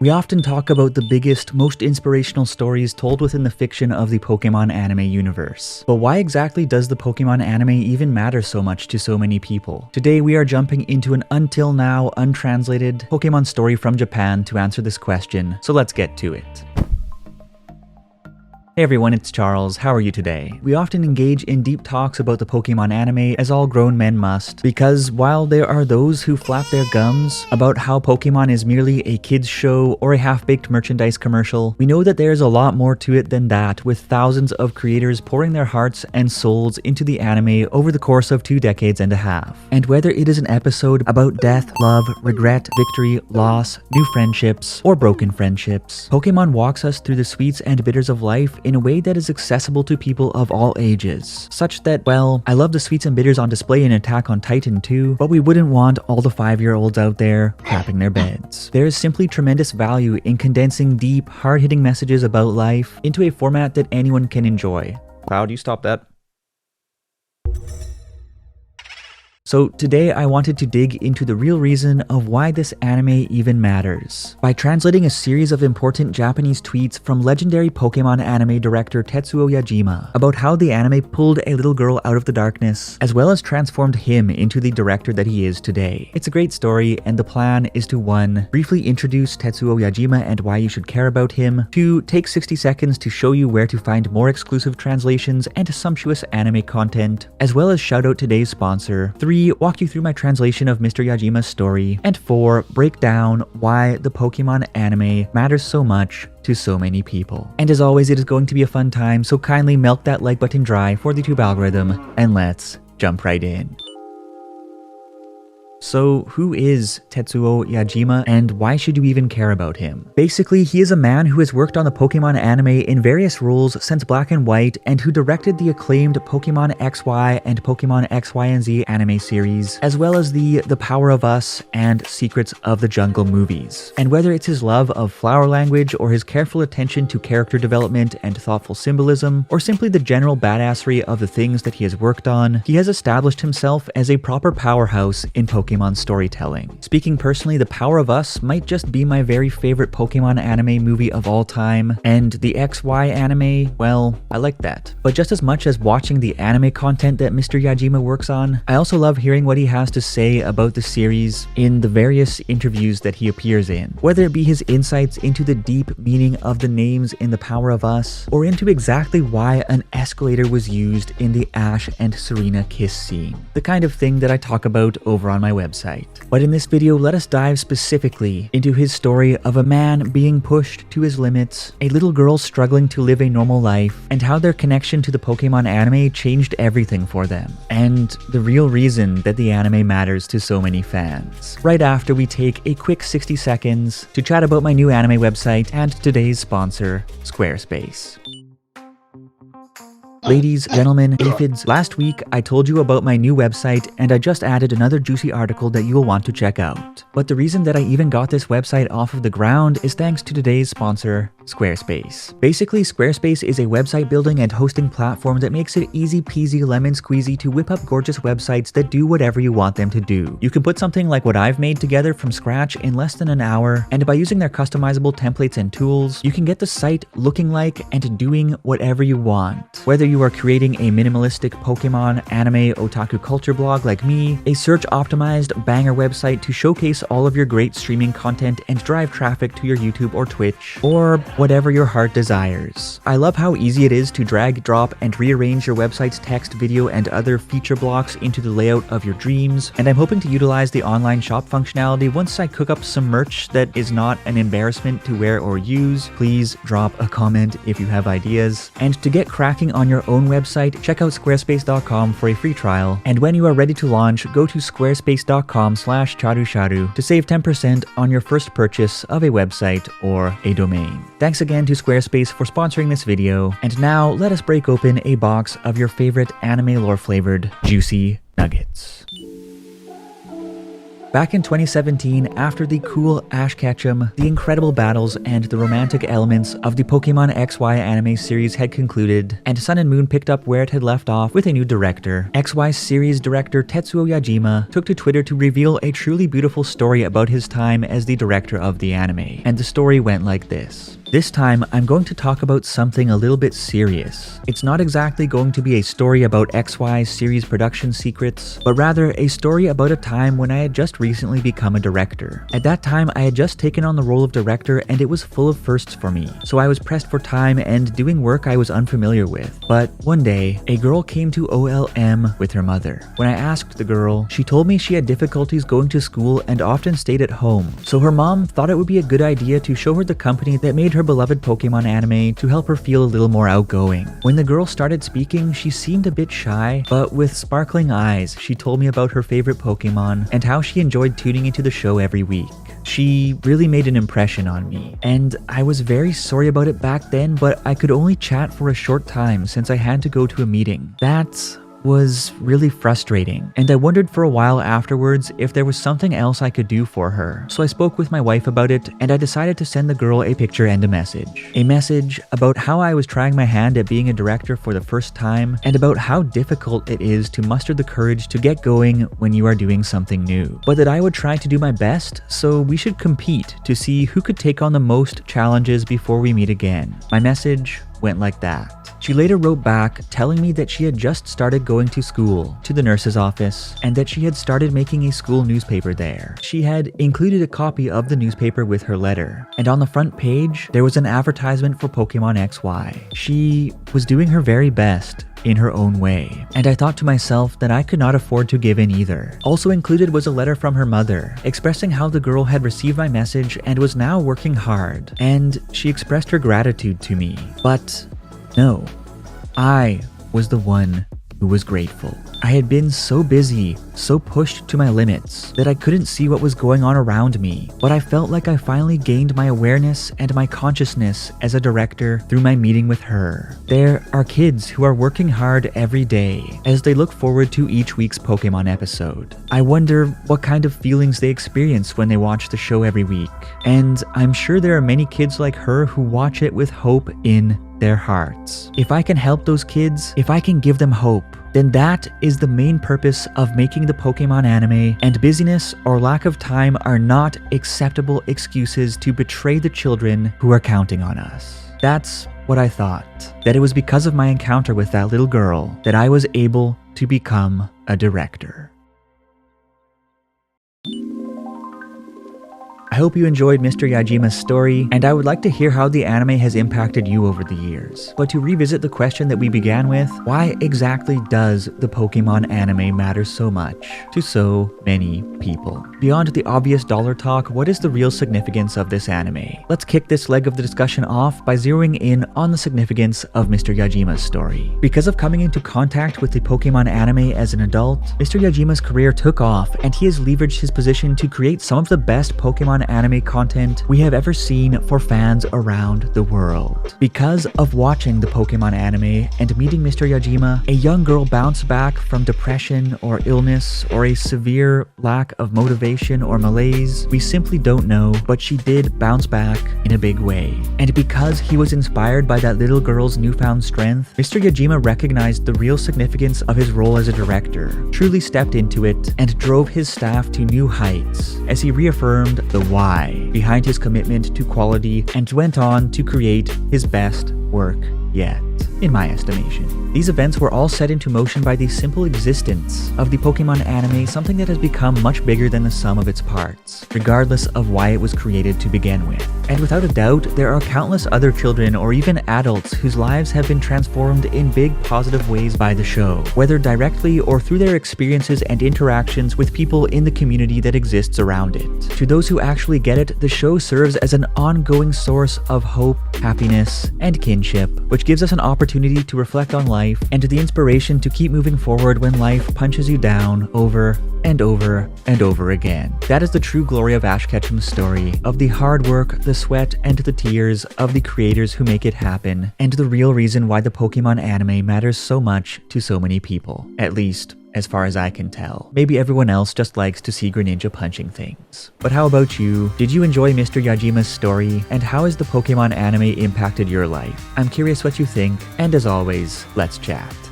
We often talk about the biggest, most inspirational stories told within the fiction of the Pokémon anime universe. But why exactly does the Pokémon anime even matter so much to so many people? Today we are jumping into an until now untranslated Pokémon story from Japan to answer this question, so let's get to it. Hey everyone, it's Charles. How are you today? We often engage in deep talks about the Pokémon anime, as all grown men must, because while there are those who flap their gums about how Pokémon is merely a kids show or a half-baked merchandise commercial, we know that there's a lot more to it than that, with thousands of creators pouring their hearts and souls into the anime over the course of 2 decades and a half. And whether it is an episode about death, love, regret, victory, loss, new friendships, or broken friendships, Pokémon walks us through the sweets and bitters of life in a way that is accessible to people of all ages, such that, well, I love the sweets and bitters on display in Attack on Titan too, but we wouldn't want all the 5-year-olds out there crapping their beds. There is simply tremendous value in condensing deep, hard-hitting messages about life into a format that anyone can enjoy. Wow, do you stop that? So today I wanted to dig into the real reason of why this anime even matters, by translating a series of important Japanese tweets from legendary Pokemon anime director Tetsuo Yajima about how the anime pulled a little girl out of the darkness, as well as transformed him into the director that he is today. It's a great story, and the plan is to 1. Briefly introduce Tetsuo Yajima and why you should care about him, 2. Take 60 seconds to show you where to find more exclusive translations and sumptuous anime content, as well as shout out today's sponsor, 3. Walk you through my translation of Mr. Yajima's story, and 4. Break down why the Pokemon anime matters so much to so many people. And as always, it is going to be a fun time, so kindly milk that like button dry for the YouTube algorithm, and let's jump right in. So who is Tetsuo Yajima, and why should you even care about him? Basically, he is a man who has worked on the Pokemon anime in various roles since Black and White, and who directed the acclaimed Pokemon XY and Pokemon XY and Z anime series, as well as the Power of Us and Secrets of the Jungle movies. And whether it's his love of flower language, or his careful attention to character development and thoughtful symbolism, or simply the general badassery of the things that he has worked on, he has established himself as a proper powerhouse in Pokemon storytelling. Speaking personally, The Power of Us might just be my very favorite Pokemon anime movie of all time, and the XY anime, well, I like that. But just as much as watching the anime content that Mr. Yajima works on, I also love hearing what he has to say about the series in the various interviews that he appears in, whether it be his insights into the deep meaning of the names in The Power of Us, or into exactly why an escalator was used in the Ash and Serena kiss scene, the kind of thing that I talk about over on my website. But in this video, let us dive specifically into his story of a man being pushed to his limits, a little girl struggling to live a normal life, and how their connection to the Pokemon anime changed everything for them, and the real reason that the anime matters to so many fans. Right after we take a quick 60 seconds to chat about my new anime website and today's sponsor, Squarespace. Ladies, gentlemen, aphids, last week I told you about my new website, and I just added another juicy article that you will want to check out. But the reason that I even got this website off of the ground is thanks to today's sponsor, Squarespace. Basically, Squarespace is a website building and hosting platform that makes it easy peasy lemon squeezy to whip up gorgeous websites that do whatever you want them to do. You can put something like what I've made together from scratch in less than an hour, and by using their customizable templates and tools, you can get the site looking like and doing whatever you want. Whether you are creating a minimalistic Pokemon anime otaku culture blog like me, a search-optimized banger website to showcase all of your great streaming content and drive traffic to your YouTube or Twitch, or whatever your heart desires. I love how easy it is to drag, drop, and rearrange your website's text, video, and other feature blocks into the layout of your dreams, and I'm hoping to utilize the online shop functionality once I cook up some merch that is not an embarrassment to wear or use. Please drop a comment if you have ideas. And to get cracking on your own website, check out squarespace.com for a free trial, and when you are ready to launch, go to squarespace.com/charusharu to save 10% on your first purchase of a website or a domain. Thanks again to Squarespace for sponsoring this video, and now let us break open a box of your favorite anime lore flavored juicy nuggets. Back in 2017, after the cool Ash Ketchum, the incredible battles, and the romantic elements of the Pokemon XY anime series had concluded, and Sun and Moon picked up where it had left off with a new director, XY series director Tetsuo Yajima took to Twitter to reveal a truly beautiful story about his time as the director of the anime. And the story went like this. This time, I'm going to talk about something a little bit serious. It's not exactly going to be a story about XY series production secrets, but rather a story about a time when I had just recently become a director. At that time, I had just taken on the role of director and it was full of firsts for me, so I was pressed for time and doing work I was unfamiliar with. But one day, a girl came to OLM with her mother. When I asked the girl, she told me she had difficulties going to school and often stayed at home, so her mom thought it would be a good idea to show her the company that made her beloved Pokemon anime to help her feel a little more outgoing. When the girl started speaking, she seemed a bit shy, but with sparkling eyes, she told me about her favorite Pokemon and how she enjoyed tuning into the show every week. She really made an impression on me, and I was very sorry about it back then, but I could only chat for a short time since I had to go to a meeting. That was really frustrating, and I wondered for a while afterwards if there was something else I could do for her. So I spoke with my wife about it, and I decided to send the girl a picture and a message. A message about how I was trying my hand at being a director for the first time, and about how difficult it is to muster the courage to get going when you are doing something new. But that I would try to do my best, so we should compete to see who could take on the most challenges before we meet again. My message went like that. She later wrote back telling me that she had just started going to school, to the nurse's office, and that she had started making a school newspaper there. She had included a copy of the newspaper with her letter, and on the front page, there was an advertisement for Pokemon XY. She was doing her very best in her own way, and I thought to myself that I could not afford to give in either. Also included was a letter from her mother, expressing how the girl had received my message and was now working hard, and she expressed her gratitude to me. But no, I was the one who was grateful. I had been so busy, so pushed to my limits, that I couldn't see what was going on around me, but I felt like I finally gained my awareness and my consciousness as a director through my meeting with her. There are kids who are working hard every day as they look forward to each week's Pokemon episode. I wonder what kind of feelings they experience when they watch the show every week, and I'm sure there are many kids like her who watch it with hope in their hearts. If I can help those kids, if I can give them hope, then that is the main purpose of making the Pokemon anime, and busyness or lack of time are not acceptable excuses to betray the children who are counting on us. That's what I thought. That it was because of my encounter with that little girl that I was able to become a director. I hope you enjoyed Mr. Yajima's story, and I would like to hear how the anime has impacted you over the years. But to revisit the question that we began with, why exactly does the Pokemon anime matter so much to so many people? Beyond the obvious dollar talk, what is the real significance of this anime? Let's kick this leg of the discussion off by zeroing in on the significance of Mr. Yajima's story. Because of coming into contact with the Pokemon anime as an adult, Mr. Yajima's career took off, and he has leveraged his position to create some of the best Pokemon anime content we have ever seen for fans around the world. Because of watching the Pokemon anime and meeting Mr. Yajima, a young girl bounced back from depression or illness or a severe lack of motivation or malaise. We simply don't know, but she did bounce back in a big way. And because he was inspired by that little girl's newfound strength, Mr. Yajima recognized the real significance of his role as a director, truly stepped into it, and drove his staff to new heights as he reaffirmed the why behind his commitment to quality and went on to create his best work yet, in my estimation. These events were all set into motion by the simple existence of the Pokemon anime, something that has become much bigger than the sum of its parts, regardless of why it was created to begin with. And without a doubt, there are countless other children or even adults whose lives have been transformed in big positive ways by the show, whether directly or through their experiences and interactions with people in the community that exists around it. To those who actually get it, the show serves as an ongoing source of hope, happiness, and kinship, which gives us an opportunity to reflect on life and the inspiration to keep moving forward when life punches you down over and over and over again. That is the true glory of Ash Ketchum's story, of the hard work, the sweat, and the tears of the creators who make it happen, and the real reason why the Pokemon anime matters so much to so many people, at least as far as I can tell. Maybe everyone else just likes to see Greninja punching things. But how about you? Did you enjoy Mr. Yajima's story? And how has the Pokemon anime impacted your life? I'm curious what you think, and as always, let's chat.